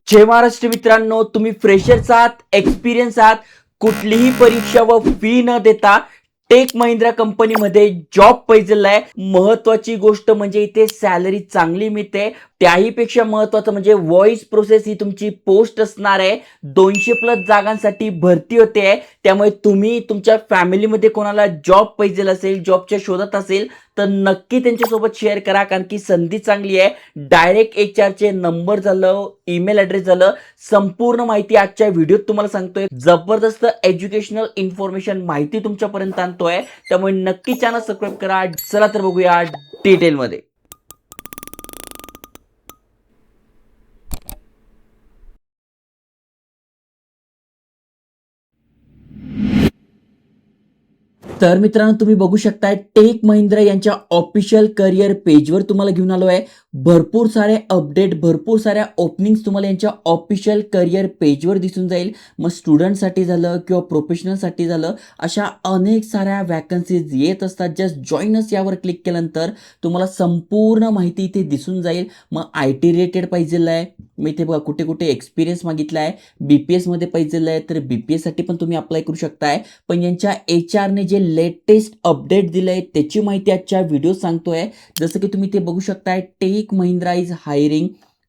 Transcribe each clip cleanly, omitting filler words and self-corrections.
जय महाराष्ट्र मित्रांनो, तुम्ही फ्रेशर्स आहात, एक्सपिरियन्स आहात, कुठलीही परीक्षा व फी न देता टेक महिंद्रा कंपनीमध्ये जॉब पाहिजेला आहे. महत्वाची गोष्ट म्हणजे इथे सॅलरी चांगली मिळते. त्याही पेक्षा महत्वाचं म्हणजे व्हॉइस प्रोसेस ही तुमची पोस्ट असणार आहे. 200+ जागांसाठी भरती होते. त्यामुळे तुम्ही तुमच्या फॅमिलीमध्ये कोणाला जॉब पाहिजे असेल, जॉबच्या शोधात असेल तर नक्की त्यांच्यासोबत शेअर करा, कारण की संधी चांगली आहे. डायरेक्ट HR चे नंबर झालं, ईमेल ॲड्रेस झालं, संपूर्ण माहिती आजच्या व्हिडिओत तुम्हाला सांगतोय. जबरदस्त एज्युकेशनल इन्फॉर्मेशन माहिती तुमच्यापर्यंत आणतोय, त्यामुळे नक्की चॅनल सबस्क्राईब करा. चला तर बघूया डिटेलमध्ये. तर मित्रांनो, तुम्ही बघू शकताय टेक महिंद्रा यांच्या ऑफिशियल करिअर पेजवर तुम्हाला घेऊन आलो आहे. भरपूर सारे अपडेट, भरपूर साऱ्या ओपनिंग्स तुम्हाला यांच्या ऑफिशियल करिअर पेजवर दिसून जाईल. मग स्टुडंटसाठी झालं किंवा प्रोफेशनलसाठी झालं, अशा अनेक साऱ्या वॅकन्सीज येत असतात. जस्ट जॉईनच यावर क्लिक केल्यानंतर तुम्हाला संपूर्ण माहिती इथे दिसून जाईल. मग IT रिलेटेड पाहिजेलं आहे, मी इथे बघा कुठे कुठे एक्सपिरियन्स मागितला आहे. BPS मध्ये पाहिजेलं आहे तर BPS साठी पण तुम्ही अप्लाय करू शकताय. पण यांच्या HRने जे लेटेस्ट अपडेट दिलंय त्याची माहिती आजच्या व्हिडिओ सांगतोय. जसं की तुम्ही ते बघू शकताय, Tech Mahindra is hiring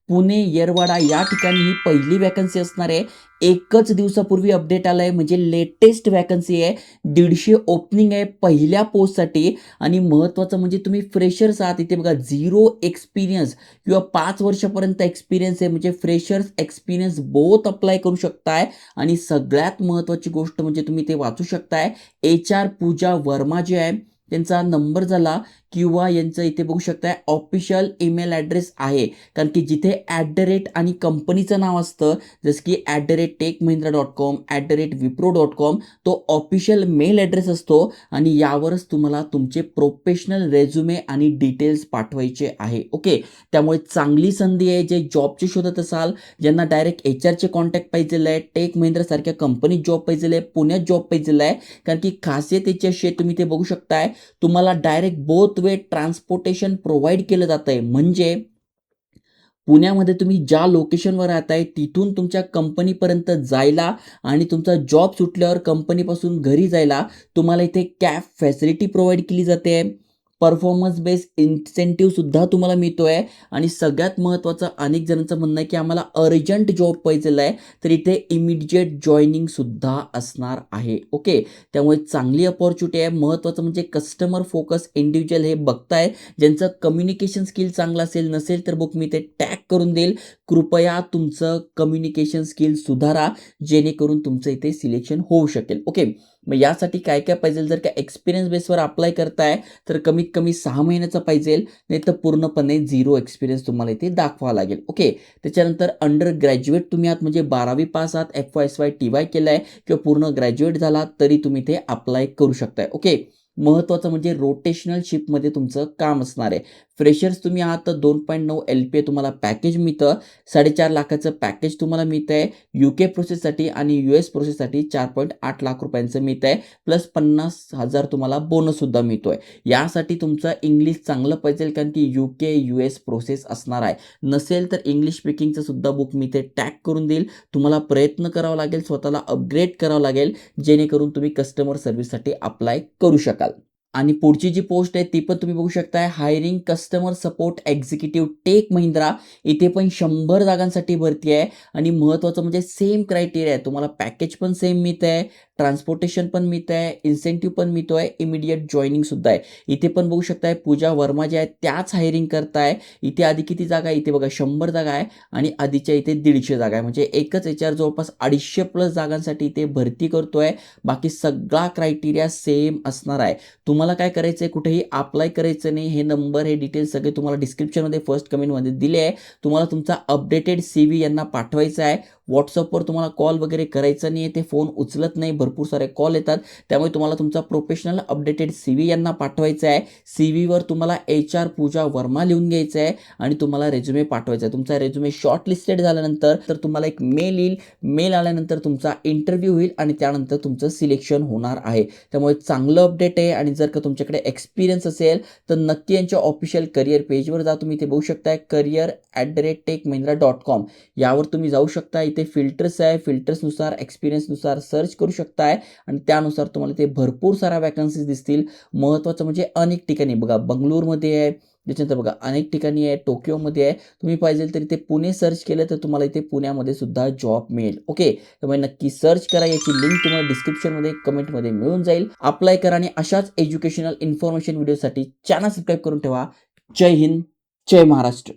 Pune Yerwada या ठिकाणी ही पहिली वॅकन्सी असणार आहे. एकच दिवसापूर्वी अपडेट आलाय, म्हणजे लेटेस्ट वॅकन्सी आहे. 150 ओपनिंग आहे पहिल्या पोस्टसाठी. आणि महत्त्वाचं म्हणजे तुम्ही फ्रेशर्स आहात, इथे बघा 0 एक्सपिरियन्स किंवा 5 वर्षापर्यंत एक्सपिरियन्स आहे, म्हणजे फ्रेशर्स एक्सपिरियन्स बोथ अप्लाय करू शकताय. आणि सगळ्यात महत्त्वाची गोष्ट म्हणजे तुम्ही ते वाचू शकताय, HR पूजा वर्मा जे आहे त्यांचा नंबर झाला किंवा यांचं इथे बघू शकताय ऑफिशियल ईमेल ॲड्रेस आहे. कारण की जिथे @ आणि कंपनीचं नाव असतं, जसं की @techmahindra.com, @wipro.com, तो ऑफिशियल मेल ॲड्रेस असतो. आणि यावरच तुम्हाला तुमचे प्रोफेशनल रेझ्युमे आणि डिटेल्स पाठवायचे आहे. ओके, त्यामुळे चांगली संधी आहे. जे जॉबची शोधत असाल, ज्यांना डायरेक्ट HRचे कॉन्टॅक्ट पाहिजे आहे, टेक महिंद्रा सारख्या कंपनीत जॉब पाहिजे आहे, पुण्यात जॉब पाहिजे आहे. कारण की खासियत याची अशी आहे, तुम्ही ते बघू शकताय, तुम्हाला direct both way transportation provide केलं जात आहे. म्हणजे पुण्यामध्ये तुम्ही ज्या लोकेशनवर राहताय तिथून तुमच्या कंपनीपर्यंत जायला आणि तुमचा जॉब सुटल्यावर कंपनीपासून घरी जायला तुम्हाला इथे कॅब फॅसिलिटी प्रोव्हाइड केली जाते. परफॉर्मन्स बेस्ड इन्सेंटिव्ह सुद्धा तुम्हाला मिळतोय. आणि सगळ्यात महत्त्वाचं, अनेक जणांचं म्हणणं आहे की आम्हाला अर्जंट जॉब पाहिजेला आहे, तर इथे इमिडिएट जॉईनिंग सुद्धा असणार आहे. ओके, त्यामुळे चांगली अपॉर्च्युनिटी आहे. महत्त्वाचं म्हणजे कस्टमर फोकस इंडिव्हिज्युअल हे बघताय, ज्यांचं कम्युनिकेशन स्किल चांगलं असेल, नसेल तर बुक मी ते टॅग करून देईल. कृपया तुमचं कम्युनिकेशन स्किल सुधारा, जेणेकरून तुमचं इथे सिलेक्शन होऊ शकेल. ओके, मग यासाठी काय काय पाहिजे, जर का एक्सपिरियन्स बेसवर अप्लाय करताय तर कमीत कमी 6 महिन्याचा पाहिजे, नाही तर पूर्णपणे 0 एक्सपिरियन्स तुम्हाला इथे दाखवावा लागेल. ओके, त्याच्यानंतर अंडर ग्रॅज्युएट तुम्ही आहात, म्हणजे 12वी पास आहात, FY TY केलाय किंवा पूर्ण ग्रॅज्युएट झाला तरी तुम्ही ते अप्लाय करू शकताय. ओके, महत्त्वाचं म्हणजे रोटेशनल शिफ्टमध्ये तुमचं काम असणार आहे. फ्रेशर्स तुम्ही आहात तर 2.9 LPA तुम्हाला पॅकेज मिळतं. 4.5 लाखाचं पॅकेज तुम्हाला मिळतं आहे. UK प्रोसेससाठी आणि US प्रोसेससाठी 4.8 लाख रुपयांचं मिळतं आहे, प्लस 50,000 तुम्हाला बोनससुद्धा मिळतो आहे. यासाठी तुमचं इंग्लिश चांगलं पाहिजे, कारण की UK US प्रोसेस असणार आहे. नसेल तर इंग्लिश स्पीकिंगचं सुद्धा बुक मी ते टॅग करून देईल. तुम्हाला प्रयत्न करावा लागेल, स्वतःला अपग्रेड करावं लागेल, जेणेकरून तुम्ही कस्टमर सर्व्हिससाठी अप्लाय करू शकाल. आणि पुढची जी पोस्ट आहे ती पण तुम्ही बघू शकताय, hiring customer support executive Tech Mahindra. इथे पण 100 जागांसाठी भरती आहे. आणि महत्त्वाचं म्हणजे सेम क्रायटेरिया आहे, तुम्हाला पॅकेज पण सेम मिळत आहे, ट्रान्सपोर्टेशन पण मिळत आहे, इन्सेंटिव्ह पण मिळतो आहे, इमिडिएट जॉईनिंग सुद्धा आहे. इथे पण बघू शकताय पूजा वर्मा जे आहेत त्याच हायरिंग करताय. इथे आधी किती जागा आहे, इथे बघा 100 जागा आहे आणि आधीच्या इथे 150 जागा आहे, म्हणजे एकच HR जवळपास 250+ जागांसाठी इथे भरती करतोय. बाकी सगळा क्रायटेरिया सेम असणार आहे. तुम्हाला काय करायचं आहे, कुठेही अप्लाय करायचं नाही. हे नंबर, हे डिटेल्स सगळे तुम्हाला डिस्क्रिप्शनमध्ये फर्स्ट कमेंटमध्ये दिले आहे. तुम्हाला तुमचा अपडेटेड CV यांना पाठवायचा आहे. WhatsAppवर तुम्हाला कॉल वगैरे करायचा नाही आहे, ते फोन उचलत नाही, भरपूर सारे कॉल येतात. त्यामुळे तुम्हाला तुमचा प्रोफेशनल अपडेटेड CV यांना पाठवायचा आहे. CVवर तुम्हाला HR पूजा वर्मा लिहून घ्यायचं आहे आणि तुम्हाला रेझ्युमे पाठवायचा आहे. तुमचा रेझ्युमे शॉर्टलिस्टेड झाल्यानंतर तर तुम्हाला एक मेल येईल. मेल आल्यानंतर तुमचा इंटरव्ह्यू होईल आणि त्यानंतर तुमचं सिलेक्शन होणार आहे. त्यामुळे चांगलं अपडेट आहे आणि जर का तुमच्याकडे एक्सपिरियन्स असेल तर नक्की यांच्या ऑफिशियल करिअर पेजवर जा. तुम्ही इथे बघू शकताय career@techmahindra.com यावर तुम्ही जाऊ शकता. इथे फिल्टर्स आहे, फिल्टर्सनुसार एक्सपिरियन्सनुसार सर्च करू शकताय आणि त्यानुसार तुम्हाला ते भरपूर साऱ्या वॅकन्सीज दिसतील. महत्त्वाचं म्हणजे अनेक ठिकाणी बघा, बंगळूरमध्ये आहे, त्याच्यानंतर बघा अनेक ठिकाणी आहे, टोकियोमध्ये आहे. तुम्ही पाहिजे तर इथे पुणे सर्च केलं तर तुम्हाला इथे पुण्यामध्ये सुद्धा जॉब मिळेल. ओके, त्यामुळे नक्की सर्च करा. याची लिंक तुम्हाला डिस्क्रिप्शनमध्ये कमेंटमध्ये मिळून जाईल. अप्लाय करा आणि अशाच एज्युकेशनल इन्फॉर्मेशन व्हिडिओसाठी चॅनल सबस्क्राईब करून ठेवा. जय हिंद, जय महाराष्ट्र.